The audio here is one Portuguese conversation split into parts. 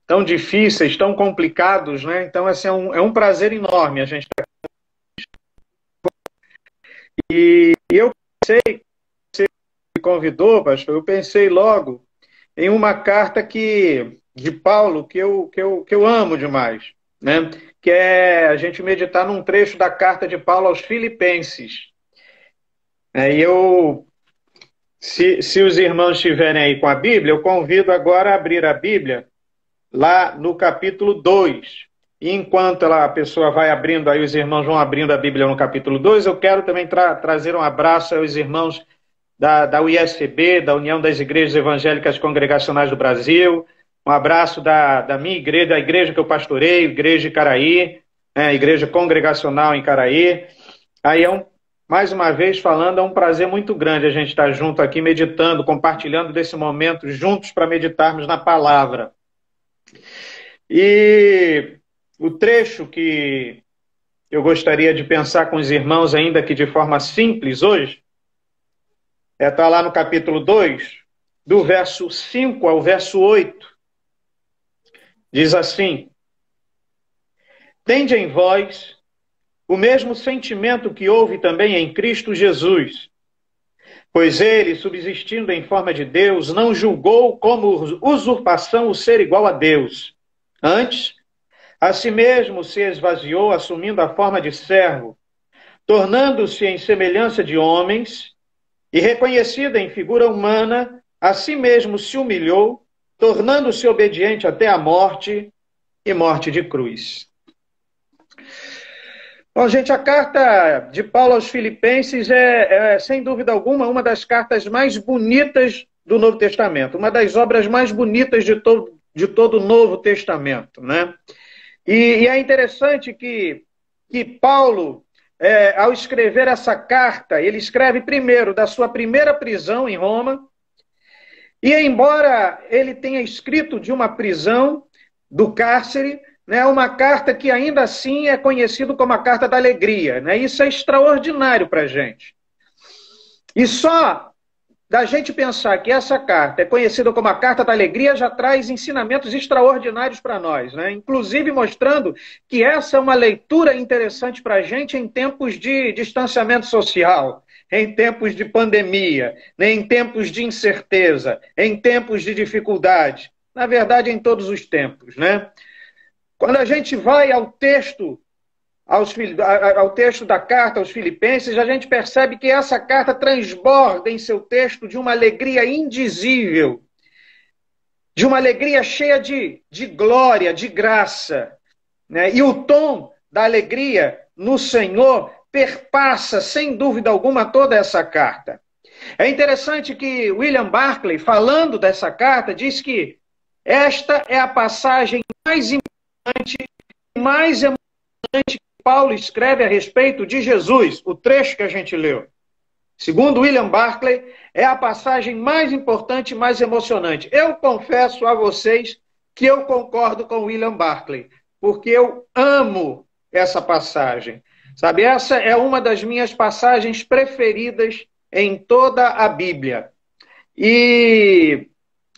tão difíceis, tão complicados, né? Então, assim, é um prazer enorme a gente estar aqui. E eu pensei, você me convidou, pastor, eu pensei logo em uma carta de Paulo que eu amo demais, né? Que é a gente meditar num trecho da carta de Paulo aos Filipenses. E se os irmãos estiverem aí com a Bíblia, eu convido agora a abrir a Bíblia lá no capítulo 2. E enquanto a pessoa vai abrindo, aí os irmãos vão abrindo a Bíblia no capítulo 2, eu quero também trazer um abraço aos irmãos da UISCB, da União das Igrejas Evangélicas Congregacionais do Brasil, um abraço da minha igreja, da igreja que eu pastoreio, Igreja de Caraí, né, Igreja Congregacional em Caraí. Aí mais uma vez falando, é um prazer muito grande a gente estar junto aqui, meditando, compartilhando desse momento juntos para meditarmos na palavra. E o trecho que eu gostaria de pensar com os irmãos, ainda que de forma simples hoje, está lá no capítulo 2, do verso 5 ao verso 8. Diz assim: Tende em vós o mesmo sentimento que houve também em Cristo Jesus, pois ele, subsistindo em forma de Deus, não julgou como usurpação o ser igual a Deus. Antes, a si mesmo se esvaziou, assumindo a forma de servo, tornando-se em semelhança de homens, e reconhecido em figura humana, a si mesmo se humilhou, tornando-se obediente até a morte e morte de cruz. Bom, gente, a carta de Paulo aos Filipenses sem dúvida alguma, uma das cartas mais bonitas do Novo Testamento, uma das obras mais bonitas de todo o Novo Testamento, né? E é interessante que Paulo, ao escrever essa carta, ele escreve primeiro da sua primeira prisão em Roma, e embora ele tenha escrito de uma prisão, do cárcere, né, uma carta que ainda assim é conhecida como a Carta da Alegria, né? Isso é extraordinário para a gente. E só da gente pensar que essa carta é conhecida como a Carta da Alegria já traz ensinamentos extraordinários para nós, né? Inclusive mostrando que essa é uma leitura interessante para a gente em tempos de distanciamento social, em tempos de pandemia, né? Em tempos de incerteza, em tempos de dificuldade, na verdade em todos os tempos, né? Quando a gente vai ao texto da carta aos Filipenses, a gente percebe que essa carta transborda em seu texto de uma alegria indizível, de uma alegria cheia de glória, de graça, né? E o tom da alegria no Senhor perpassa, sem dúvida alguma, toda essa carta. É interessante que William Barclay, falando dessa carta, diz que esta é a passagem mais importante e mais emocionante que Paulo escreve a respeito de Jesus, o trecho que a gente leu. Segundo William Barclay, é a passagem mais importante e mais emocionante. Eu confesso a vocês que eu concordo com William Barclay, porque eu amo essa passagem. Sabe, essa é uma das minhas passagens preferidas em toda a Bíblia. E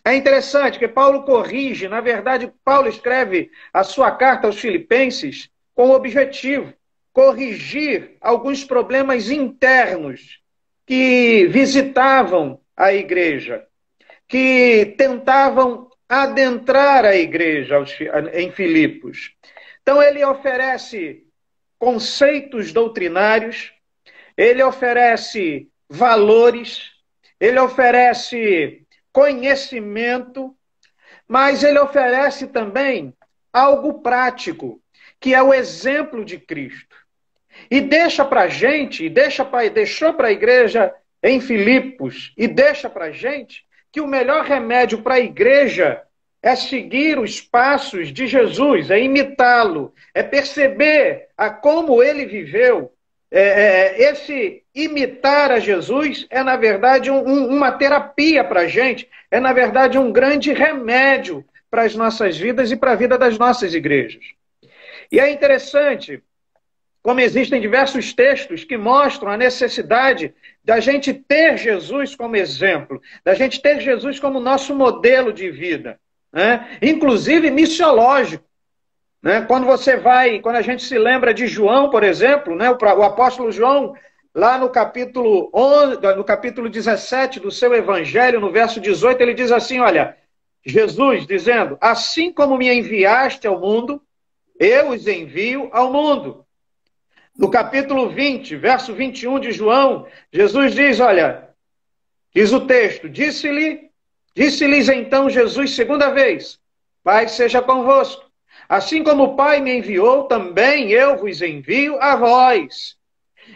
é interessante que Paulo corrige, na verdade, Paulo escreve a sua carta aos Filipenses com o objetivo, corrigir alguns problemas internos que visitavam a igreja, que tentavam adentrar a igreja em Filipos. Então ele oferece conceitos doutrinários, ele oferece valores, ele oferece conhecimento, mas ele oferece também algo prático, que é o exemplo de Cristo. E deixa para a gente, deixou para a igreja em Filipos, e deixa para a gente que o melhor remédio para a igreja é seguir os passos de Jesus, é imitá-lo, é perceber como ele viveu. Esse imitar a Jesus é, na verdade, uma terapia para a gente, é, na verdade, um grande remédio para as nossas vidas e para a vida das nossas igrejas. E é interessante como existem diversos textos que mostram a necessidade da gente ter Jesus como exemplo, da gente ter Jesus como nosso modelo de vida. né? Inclusive missiológico. Né? Quando a gente se lembra de João, por exemplo, né? O apóstolo João, lá no capítulo 11, no capítulo 17 do seu evangelho, no verso 18, ele diz assim, olha, Jesus dizendo, assim como me enviaste ao mundo, eu os envio ao mundo. No capítulo 20, verso 21 de João, Jesus diz, olha, diz o texto, disse-lhes então Jesus segunda vez, Pai seja convosco. Assim como o Pai me enviou, também eu vos envio a vós.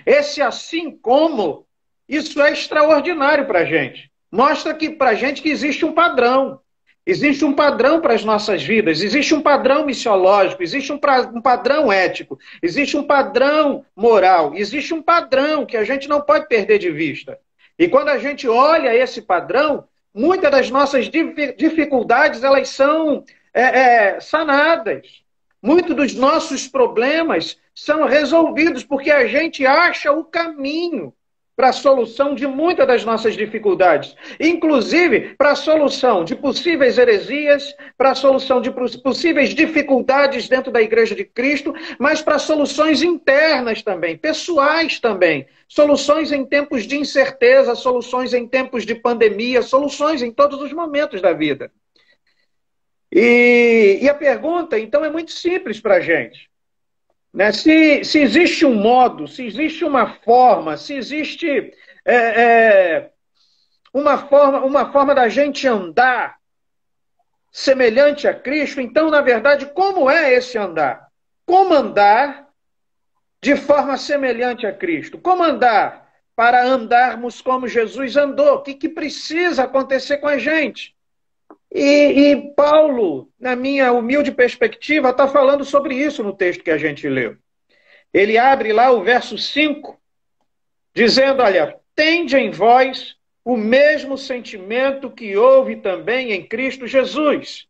Esse assim como, isso é extraordinário para a gente. Mostra que para a gente que existe um padrão. Existe um padrão para as nossas vidas, existe um padrão missiológico, existe um padrão ético, existe um padrão moral, existe um padrão que a gente não pode perder de vista. E quando a gente olha esse padrão, muitas das nossas dificuldades elas são sanadas. Muitos dos nossos problemas são resolvidos porque a gente acha o caminho para a solução de muitas das nossas dificuldades, inclusive para a solução de possíveis heresias, para a solução de possíveis dificuldades dentro da Igreja de Cristo, mas para soluções internas também, pessoais também, soluções em tempos de incerteza, soluções em tempos de pandemia, soluções em todos os momentos da vida. E a pergunta, então, é muito simples para a gente. Né? Se existe um modo, se existe uma forma, se existe uma forma da gente andar semelhante a Cristo, então, na verdade, como é esse andar? Como andar de forma semelhante a Cristo? Como andar para andarmos como Jesus andou? O que precisa acontecer com a gente? E Paulo, na minha humilde perspectiva, está falando sobre isso no texto que a gente leu. Ele abre lá o verso 5, dizendo, olha, tende em vós o mesmo sentimento que houve também em Cristo Jesus.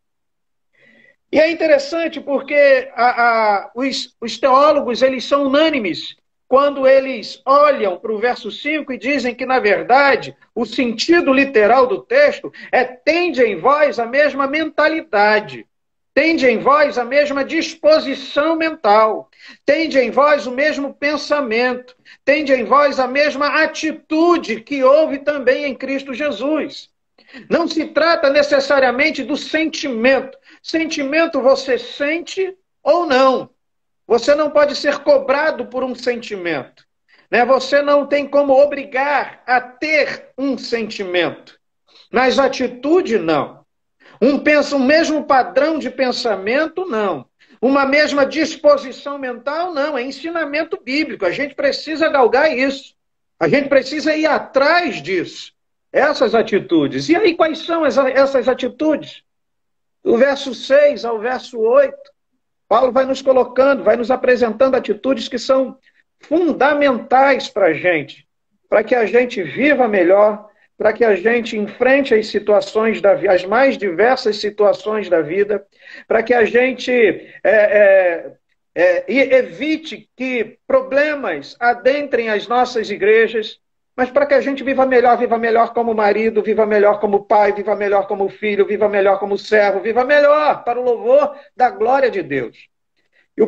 E é interessante porque os teólogos eles são unânimes quando eles olham para o verso 5 e dizem que, na verdade, o sentido literal do texto é tende em vós a mesma mentalidade, tende em vós a mesma disposição mental, tende em vós o mesmo pensamento, tende em vós a mesma atitude que houve também em Cristo Jesus. Não se trata necessariamente do sentimento. Sentimento você sente ou não. Você não pode ser cobrado por um sentimento. Né? Você não tem como obrigar a ter um sentimento. Mas atitude, não. Um mesmo padrão de pensamento, não. Uma mesma disposição mental, não. É ensinamento bíblico. A gente precisa galgar isso. A gente precisa ir atrás disso. Essas atitudes. E aí, quais são essas atitudes? Do verso 6 ao verso 8, Paulo vai nos colocando, vai nos apresentando atitudes que são fundamentais para a gente, para que a gente viva melhor, para que a gente enfrente as situações as mais diversas situações da vida, para que a gente evite que problemas adentrem as nossas igrejas, mas para que a gente viva melhor como marido, viva melhor como pai, viva melhor como filho, viva melhor como servo, viva melhor para o louvor da glória de Deus. E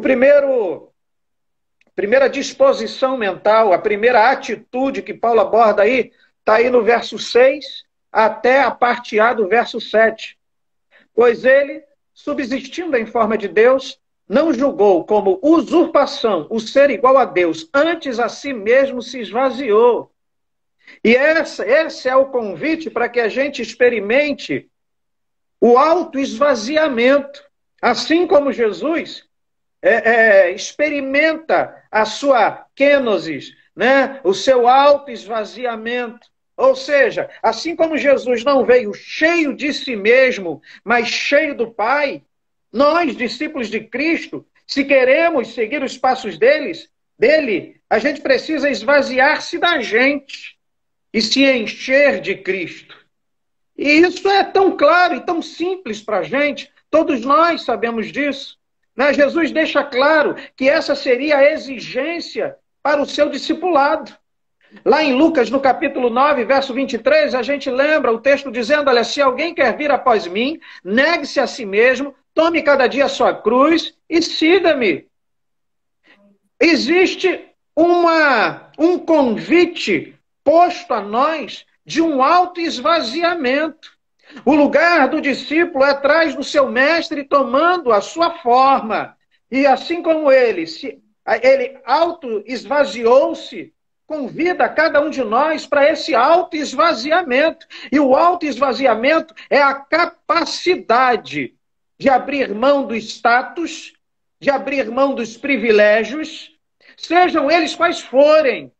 primeira disposição mental, a primeira atitude que Paulo aborda aí, está aí no verso 6 até a parte A do verso 7. Pois ele, subsistindo em forma de Deus, não julgou como usurpação o ser igual a Deus, antes a si mesmo se esvaziou. E esse é o convite para que a gente experimente o autoesvaziamento. Assim como Jesus experimenta a sua kenosis, né? O seu autoesvaziamento. Ou seja, assim como Jesus não veio cheio de si mesmo, mas cheio do Pai, nós, discípulos de Cristo, se queremos seguir os passos dele, a gente precisa esvaziar-se da gente e se encher de Cristo. E isso é tão claro e tão simples para a gente, todos nós sabemos disso. Né? Jesus deixa claro que essa seria a exigência para o seu discipulado. Lá em Lucas, no capítulo 9, verso 23, a gente lembra o texto dizendo, olha, se alguém quer vir após mim, negue-se a si mesmo, tome cada dia a sua cruz e siga-me. Existe um convite posto a nós de um autoesvaziamento. O lugar do discípulo é atrás do seu mestre, tomando a sua forma. E assim como ele auto-esvaziou-se, convida cada um de nós para esse auto-esvaziamento. E o auto-esvaziamento é a capacidade de abrir mão do status, de abrir mão dos privilégios, sejam eles quais forem,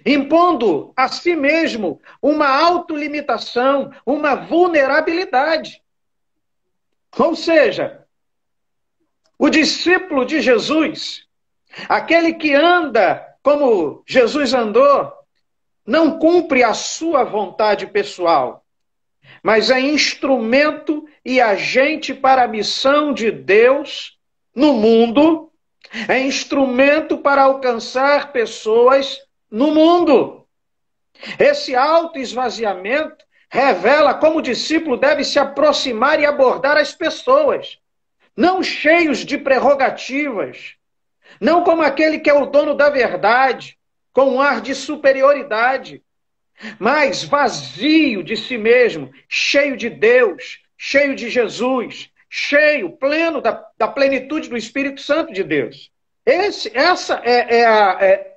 impondo a si mesmo uma autolimitação, uma vulnerabilidade. Ou seja, o discípulo de Jesus, aquele que anda como Jesus andou, não cumpre a sua vontade pessoal, mas é instrumento e agente para a missão de Deus no mundo, é instrumento para alcançar pessoas no mundo. Esse autoesvaziamento revela como o discípulo deve se aproximar e abordar as pessoas, não cheios de prerrogativas, não como aquele que é o dono da verdade, com um ar de superioridade, mas vazio de si mesmo, cheio de Deus, cheio de Jesus, cheio, pleno da plenitude do Espírito Santo de Deus. Essa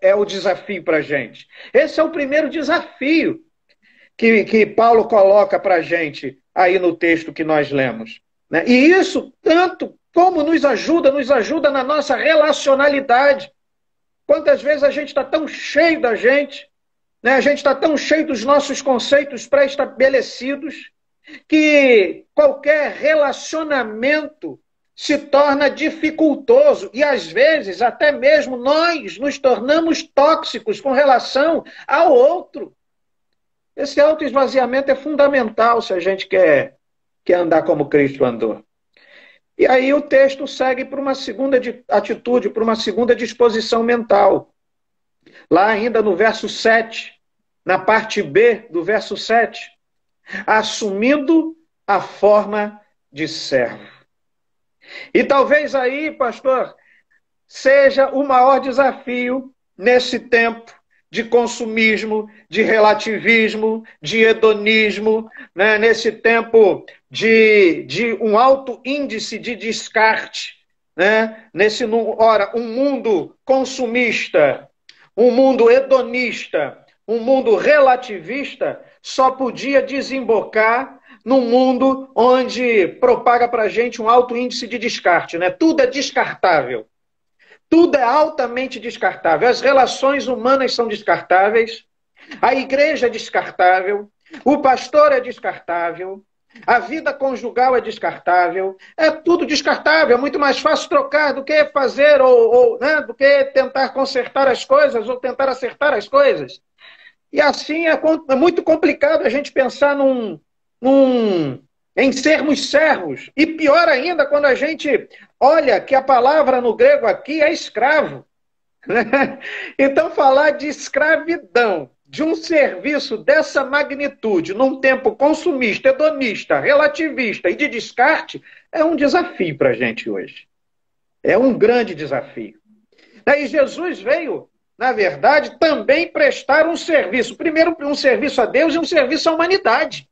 é o desafio para a gente. Esse é o primeiro desafio que Paulo coloca para a gente aí no texto que nós lemos. Né? E isso, tanto como nos ajuda na nossa relacionalidade. Quantas vezes a gente está tão cheio da gente, né? A gente está tão cheio dos nossos conceitos pré-estabelecidos, que qualquer relacionamento se torna dificultoso e, às vezes, até mesmo nós nos tornamos tóxicos com relação ao outro. Esse autoesvaziamento é fundamental se a gente quer andar como Cristo andou. E aí o texto segue para uma segunda atitude, para uma segunda disposição mental. Lá ainda no verso 7, na parte B do verso 7, assumindo a forma de servo. E talvez aí, pastor, seja o maior desafio nesse tempo de consumismo, de relativismo, de hedonismo, né? Nesse tempo de um alto índice de descarte, né? Um mundo consumista, um mundo hedonista, um mundo relativista, só podia desembocar num mundo onde propaga para a gente um alto índice de descarte, né? Tudo é descartável. Tudo é altamente descartável. As relações humanas são descartáveis, a igreja é descartável, o pastor é descartável, a vida conjugal é descartável, é tudo descartável. É muito mais fácil trocar do que fazer, né, do que tentar consertar as coisas ou tentar acertar as coisas. E assim é muito complicado a gente pensar em sermos servos. E pior ainda quando a gente olha que a palavra no grego aqui é escravo. Né? Então falar de escravidão, de um serviço dessa magnitude, num tempo consumista, hedonista, relativista e de descarte, é um desafio para a gente hoje. É um grande desafio. E Jesus veio, na verdade, também prestar um serviço. Primeiro, um serviço a Deus e um serviço à humanidade.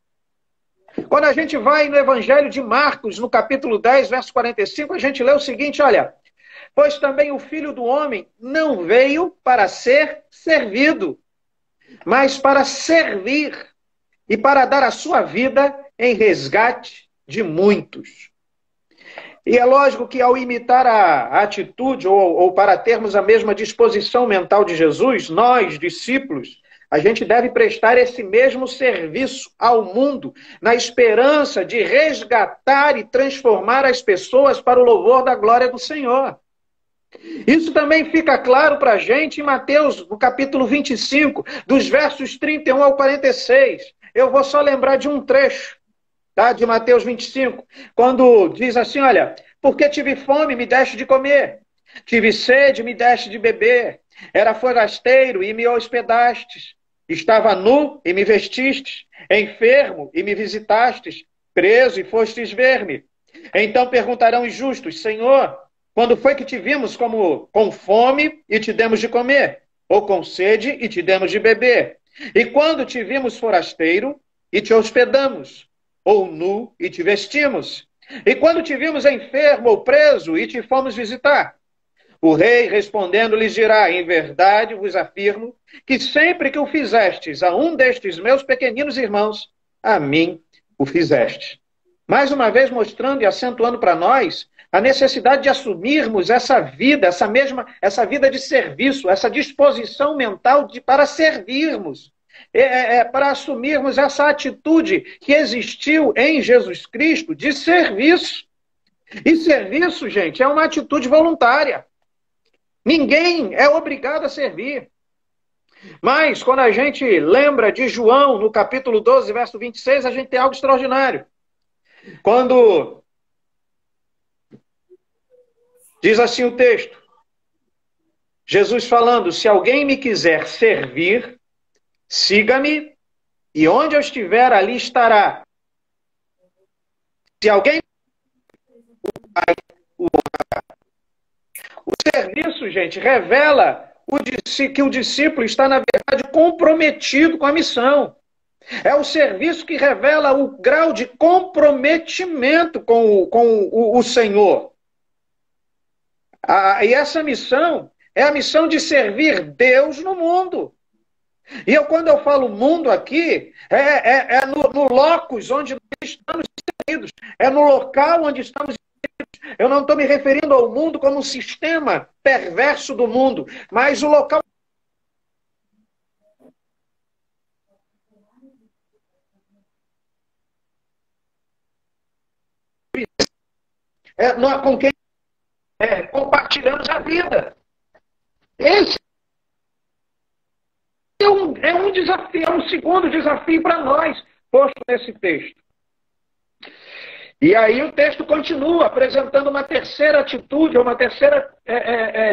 Quando a gente vai no Evangelho de Marcos, no capítulo 10, verso 45, a gente lê o seguinte, olha, pois também o Filho do Homem não veio para ser servido, mas para servir e para dar a sua vida em resgate de muitos. E é lógico que ao imitar a atitude, ou para termos a mesma disposição mental de Jesus, nós, discípulos, a gente deve prestar esse mesmo serviço ao mundo, na esperança de resgatar e transformar as pessoas para o louvor da glória do Senhor. Isso também fica claro para a gente em Mateus, no capítulo 25, dos versos 31 ao 46. Eu vou só lembrar de um trecho, tá, de Mateus 25, quando diz assim, olha, porque tive fome, me deste de comer. Tive sede, me deste de beber. Era forasteiro e me hospedastes. Estava nu e me vestistes. Enfermo e me visitastes. Preso e fostes ver-me. Então perguntarão os justos: Senhor, quando foi que te vimos com fome e te demos de comer? Ou com sede e te demos de beber? E quando te vimos forasteiro e te hospedamos? Ou nu e te vestimos? E quando te vimos enfermo ou preso e te fomos visitar? O rei respondendo lhes dirá: em verdade vos afirmo que sempre que o fizestes a um destes meus pequeninos irmãos, a mim o fizestes. Mais uma vez mostrando e acentuando para nós a necessidade de assumirmos essa vida, essa vida de serviço, essa disposição mental para servirmos, para assumirmos essa atitude que existiu em Jesus Cristo de serviço. E serviço, gente, é uma atitude voluntária. Ninguém é obrigado a servir. Mas, quando a gente lembra de João, no capítulo 12, verso 26, a gente tem algo extraordinário. Quando diz assim o texto, Jesus falando: se alguém me quiser servir, siga-me, e onde eu estiver, ali estará. Se alguém o serviço, gente, revela que o discípulo está, na verdade, comprometido com a missão. É o serviço que revela o grau de comprometimento com o Senhor. E essa missão é a missão de servir Deus no mundo. E quando eu falo mundo aqui, é no locus onde nós estamos inseridos, é no local onde estamos inseridos. Eu não estou me referindo ao mundo como um sistema perverso do mundo, mas o local com quem compartilhamos a vida. Esse é um desafio, é um segundo desafio para nós, posto nesse texto. E aí o texto continua apresentando uma terceira atitude, uma terceira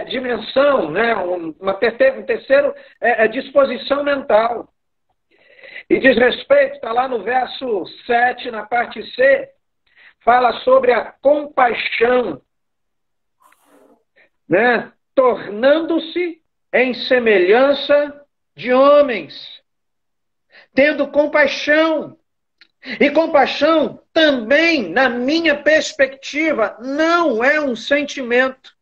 dimensão, né? uma terceira disposição mental. E diz respeito, está lá no verso 7, na parte C, fala sobre a compaixão, né? Tornando-se em semelhança de homens, tendo compaixão. E compaixão também, na minha perspectiva, não é um sentimento.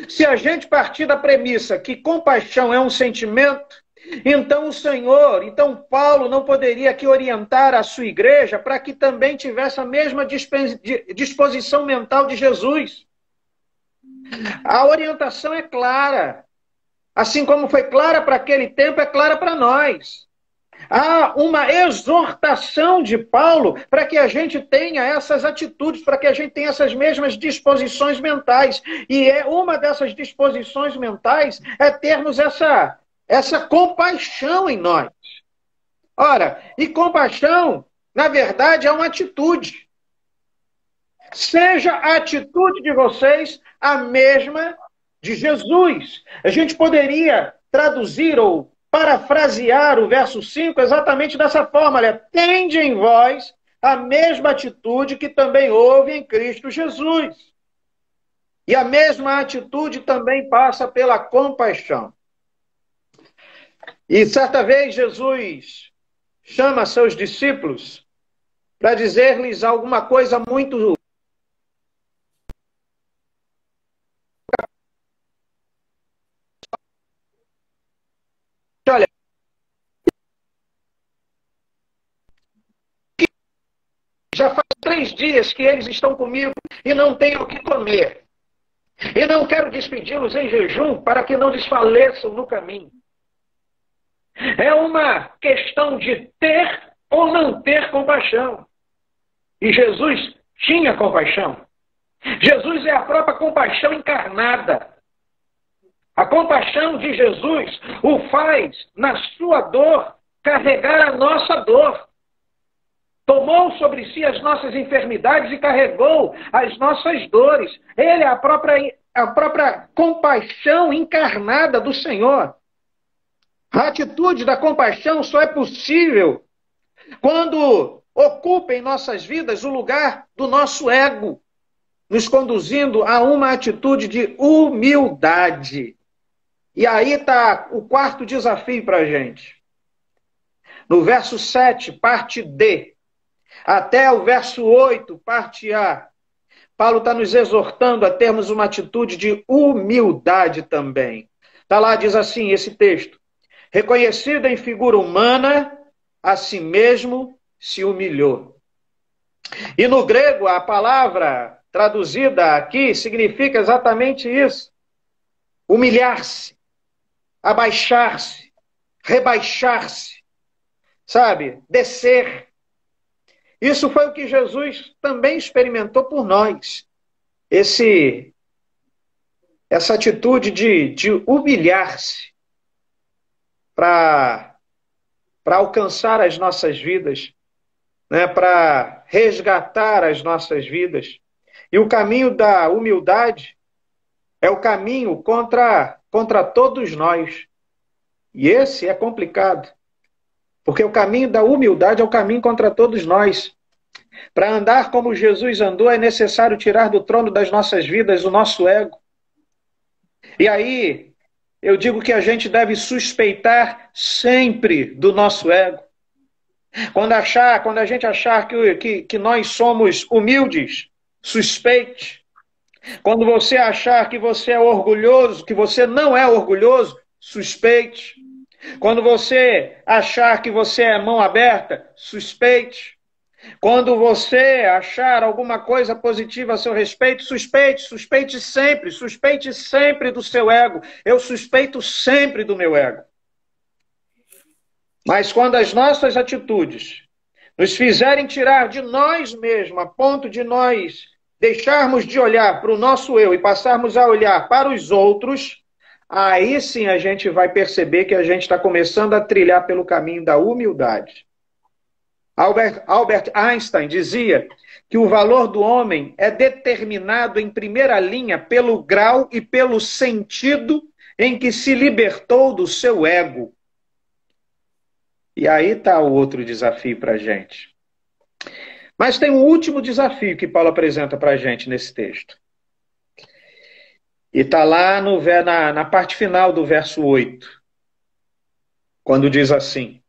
Se a gente partir da premissa que compaixão é um sentimento, então Paulo não poderia aqui orientar a sua igreja para que também tivesse a mesma disposição mental de Jesus. A orientação é clara. Assim como foi clara para aquele tempo, é clara para nós. Há uma exortação de Paulo para que a gente tenha essas atitudes, para que a gente tenha essas mesmas disposições mentais. E uma dessas disposições mentais é termos essa compaixão em nós. Ora, e compaixão, na verdade, é uma atitude. Seja a atitude de vocês a mesma de Jesus. A gente poderia traduzir ou parafrasear o verso 5 exatamente dessa forma: olha, tende em vós a mesma atitude que também houve em Cristo Jesus. E a mesma atitude também passa pela compaixão. E certa vez Jesus chama seus discípulos para dizer-lhes alguma coisa muito olha, já faz 3 dias que eles estão comigo e não têm o que comer. E não quero despedi-los em jejum para que não desfaleçam no caminho. É uma questão de ter ou não ter compaixão. E Jesus tinha compaixão. Jesus é a própria compaixão encarnada. A compaixão de Jesus o faz, na sua dor, carregar a nossa dor. Tomou sobre si as nossas enfermidades e carregou as nossas dores. Ele é a própria a própria compaixão encarnada do Senhor. A atitude da compaixão só é possível quando ocupa em nossas vidas o lugar do nosso ego, nos conduzindo a uma atitude de humildade. E aí está o quarto desafio para a gente. No verso 7, parte D, até o verso 8, parte A, Paulo está nos exortando a termos uma atitude de humildade também. Está lá, diz assim, esse texto: reconhecido em figura humana, a si mesmo se humilhou. E no grego, a palavra traduzida aqui significa exatamente isso: humilhar-se, abaixar-se, rebaixar-se, sabe? Descer. Isso foi o que Jesus também experimentou por nós. Essa atitude de humilhar-se para alcançar as nossas vidas, né? Para resgatar as nossas vidas. E o caminho da humildade é o caminho contra todos nós. E esse é complicado. Porque o caminho da humildade é o caminho contra todos nós. Para andar como Jesus andou, é necessário tirar do trono das nossas vidas o nosso ego. E aí, eu digo que a gente deve suspeitar sempre do nosso ego. Quando a gente achar que nós somos humildes, suspeite. Quando você achar que você é orgulhoso, que você não é orgulhoso, suspeite. Quando você achar que você é mão aberta, suspeite. Quando você achar alguma coisa positiva a seu respeito, suspeite sempre do seu ego. Eu suspeito sempre do meu ego. Mas quando as nossas atitudes nos fizerem tirar de nós mesmos, a ponto de nós deixarmos de olhar para o nosso eu e passarmos a olhar para os outros, aí sim a gente vai perceber que a gente está começando a trilhar pelo caminho da humildade. Albert Einstein dizia que o valor do homem é determinado em primeira linha pelo grau e pelo sentido em que se libertou do seu ego. E aí está o outro desafio para a gente. Mas tem um último desafio que Paulo apresenta para a gente nesse texto. E está lá na parte final do verso 8, quando diz assim: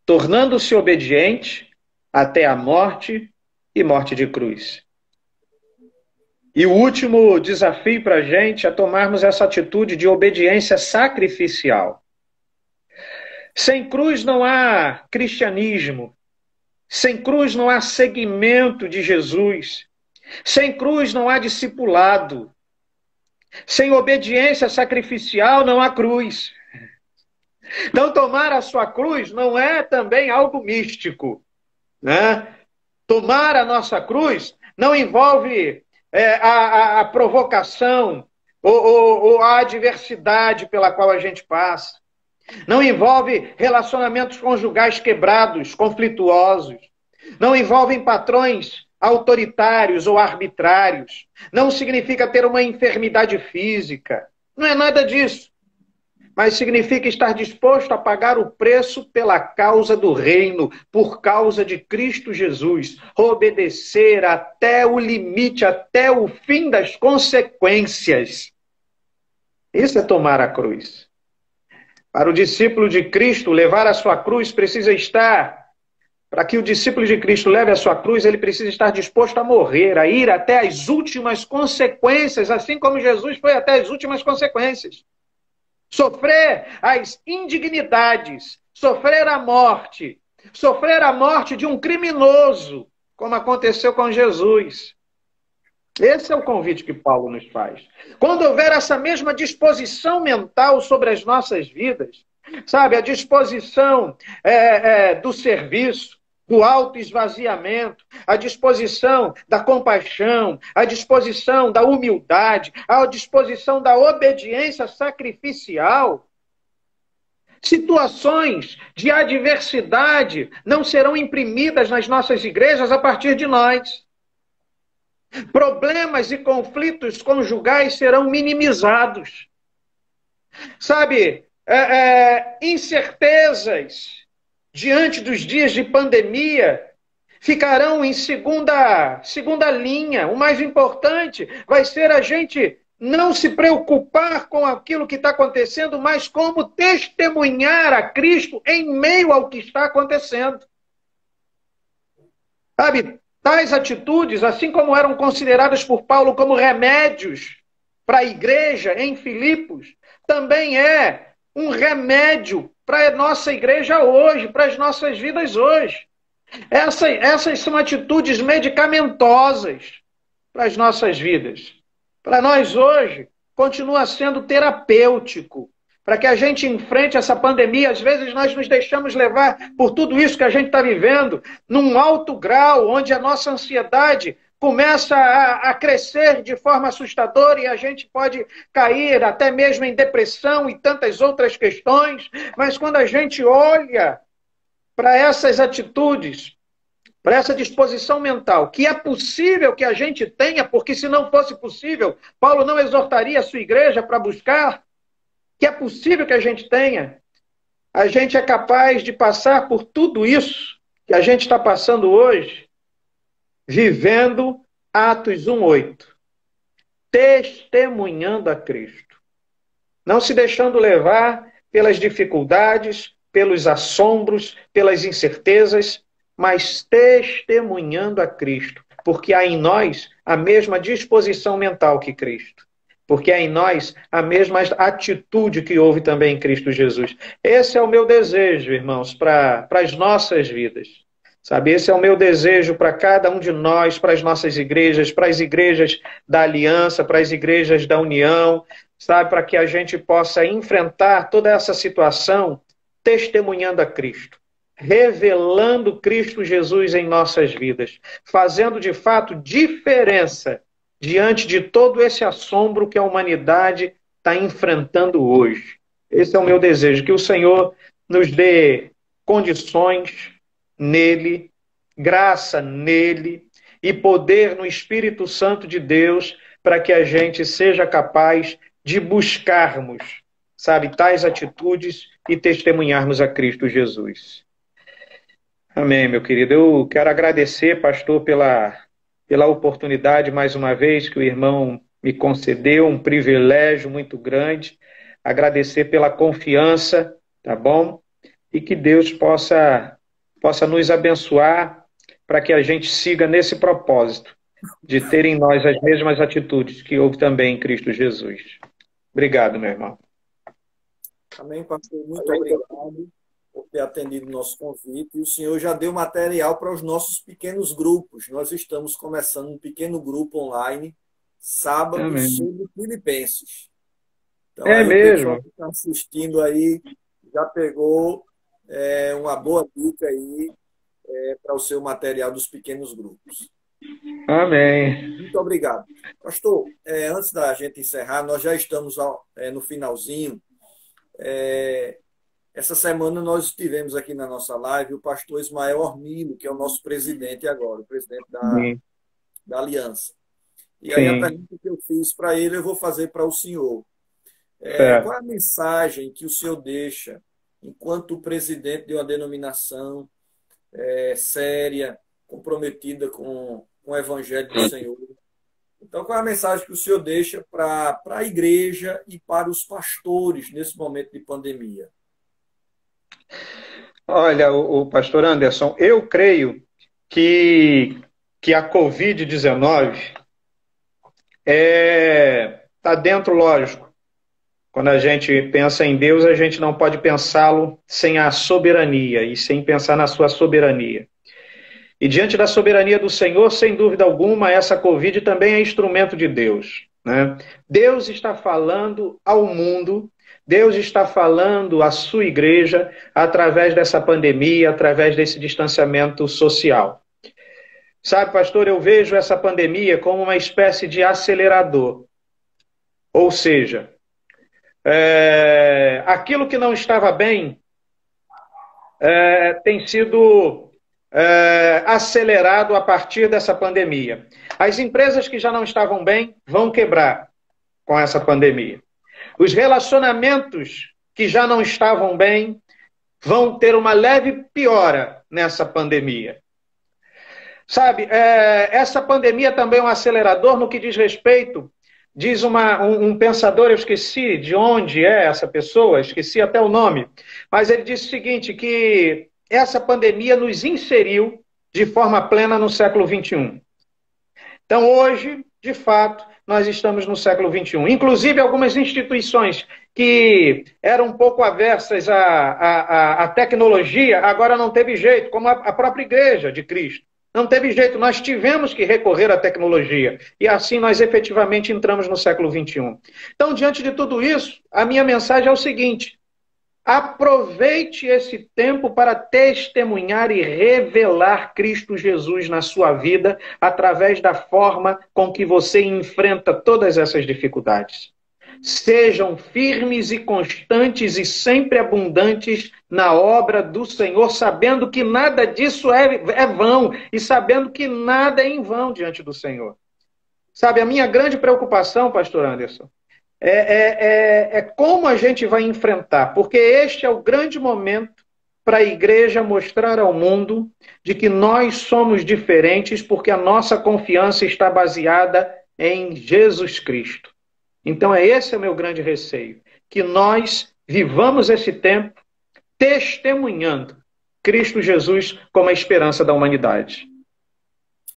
tornando-se obediente até a morte e morte de cruz. E o último desafio para a gente é tomarmos essa atitude de obediência sacrificial. Sem cruz não há cristianismo. Sem cruz não há seguimento de Jesus. Sem cruz não há discipulado. Sem obediência sacrificial não há cruz. Então, tomar a sua cruz não é também algo místico, né? Tomar a nossa cruz não envolve a provocação ou a adversidade pela qual a gente passa. Não envolve relacionamentos conjugais quebrados, conflituosos. Não envolvem patrões autoritários ou arbitrários. Não significa ter uma enfermidade física. Não é nada disso. Mas significa estar disposto a pagar o preço pela causa do reino, por causa de Cristo Jesus. Obedecer até o limite, até o fim das consequências. Isso é tomar a cruz. Para o discípulo de Cristo, levar a sua cruz precisa estar... Para que o discípulo de Cristo leve a sua cruz, ele precisa estar disposto a morrer, a ir até as últimas consequências, assim como Jesus foi até as últimas consequências. Sofrer as indignidades, sofrer a morte de um criminoso, como aconteceu com Jesus. Esse é o convite que Paulo nos faz. Quando houver essa mesma disposição mental sobre as nossas vidas, sabe, a disposição do serviço, do autoesvaziamento, a disposição da compaixão, a disposição da humildade, a disposição da obediência sacrificial, situações de adversidade não serão imprimidas nas nossas igrejas a partir de nós. Problemas e conflitos conjugais serão minimizados. Sabe, incertezas diante dos dias de pandemia ficarão em segunda linha. O mais importante vai ser a gente não se preocupar com aquilo que está acontecendo, mas como testemunhar a Cristo em meio ao que está acontecendo. Sabe, tais atitudes, assim como eram consideradas por Paulo como remédios para a igreja em Filipos, também é um remédio para a nossa igreja hoje, para as nossas vidas hoje. Essas são atitudes medicamentosas para as nossas vidas. Para nós hoje, continua sendo terapêutico. Para que a gente enfrente essa pandemia, às vezes nós nos deixamos levar por tudo isso que a gente está vivendo, num alto grau, onde a nossa ansiedade começa a crescer de forma assustadora e a gente pode cair até mesmo em depressão e tantas outras questões. Mas quando a gente olha para essas atitudes, para essa disposição mental, que é possível que a gente tenha, porque se não fosse possível, Paulo não exortaria a sua igreja para buscar, que é possível que a gente tenha, a gente é capaz de passar por tudo isso que a gente está passando hoje, vivendo Atos 1:8, testemunhando a Cristo, não se deixando levar pelas dificuldades, pelos assombros, pelas incertezas, mas testemunhando a Cristo, porque há em nós a mesma disposição mental que Cristo, porque há em nós a mesma atitude que houve também em Cristo Jesus. Esse é o meu desejo, irmãos, para as nossas vidas. Sabe, esse é o meu desejo para cada um de nós, para as nossas igrejas, para as igrejas da aliança, para as igrejas da união, sabe, para que a gente possa enfrentar toda essa situação testemunhando a Cristo, revelando Cristo Jesus em nossas vidas, fazendo de fato diferença diante de todo esse assombro que a humanidade está enfrentando hoje. Esse é o meu desejo, que o Senhor nos dê condições nele, graça nele e poder no Espírito Santo de Deus para que a gente seja capaz de buscarmos, sabe, tais atitudes e testemunharmos a Cristo Jesus. Amém, meu querido. Eu quero agradecer, pastor, pela oportunidade, mais uma vez, que o irmão me concedeu, um privilégio muito grande. Agradecer pela confiança, tá bom? E que Deus possa nos abençoar para que a gente siga nesse propósito de ter em nós as mesmas atitudes que houve também em Cristo Jesus. Obrigado, meu irmão. Amém, pastor. Muito obrigado por ter atendido o nosso convite. E o senhor já deu material para os nossos pequenos grupos. Nós estamos começando um pequeno grupo online, sábado, Amém. sobre Filipenses. Então, É aí mesmo. o pessoal que está assistindo aí já pegou uma boa dica aí para o seu material dos pequenos grupos. Amém. Muito obrigado. Pastor, antes da gente encerrar, nós já estamos no finalzinho. Essa semana nós tivemos aqui na nossa live o pastor Ismael Ormilo, que é o nosso presidente agora, o presidente da Aliança. E aí a pergunta que eu fiz para ele, eu vou fazer para o senhor. Qual é a mensagem que o senhor deixa enquanto presidente de uma denominação séria, comprometida com o Evangelho do Senhor? Então, qual é a mensagem que o senhor deixa para a igreja e para os pastores nesse momento de pandemia? Olha, o pastor Anderson, eu creio que a Covid-19 está dentro, lógico. Quando a gente pensa em Deus, a gente não pode pensá-lo sem a soberania e sem pensar na sua soberania. E diante da soberania do Senhor, sem dúvida alguma, essa Covid também é instrumento de Deus, né? Deus está falando ao mundo, Deus está falando à sua igreja através dessa pandemia, através desse distanciamento social. Sabe, pastor, eu vejo essa pandemia como uma espécie de acelerador. Ou seja, aquilo que não estava bem tem sido acelerado a partir dessa pandemia. As empresas que já não estavam bem vão quebrar com essa pandemia. Os relacionamentos que já não estavam bem vão ter uma leve piora nessa pandemia. Sabe, essa pandemia também é um acelerador no que diz respeito, diz um pensador, eu esqueci de onde é essa pessoa, esqueci até o nome, mas ele disse o seguinte, que essa pandemia nos inseriu de forma plena no século XXI. Então, hoje, de fato, nós estamos no século XXI. Inclusive, algumas instituições que eram um pouco aversas à tecnologia, agora não teve jeito, como a própria Igreja de Cristo. Não teve jeito, nós tivemos que recorrer à tecnologia. E assim nós efetivamente entramos no século XXI. Então, diante de tudo isso, a minha mensagem é o seguinte: aproveite esse tempo para testemunhar e revelar Cristo Jesus na sua vida através da forma com que você enfrenta todas essas dificuldades. Sejam firmes e constantes e sempre abundantes na obra do Senhor, sabendo que nada disso é vão e sabendo que nada é em vão diante do Senhor. Sabe, a minha grande preocupação, pastor Anderson, é como a gente vai enfrentar, porque este é o grande momento para a igreja mostrar ao mundo de que nós somos diferentes porque a nossa confiança está baseada em Jesus Cristo. Então esse é o meu grande receio, que nós vivamos esse tempo testemunhando Cristo Jesus como a esperança da humanidade.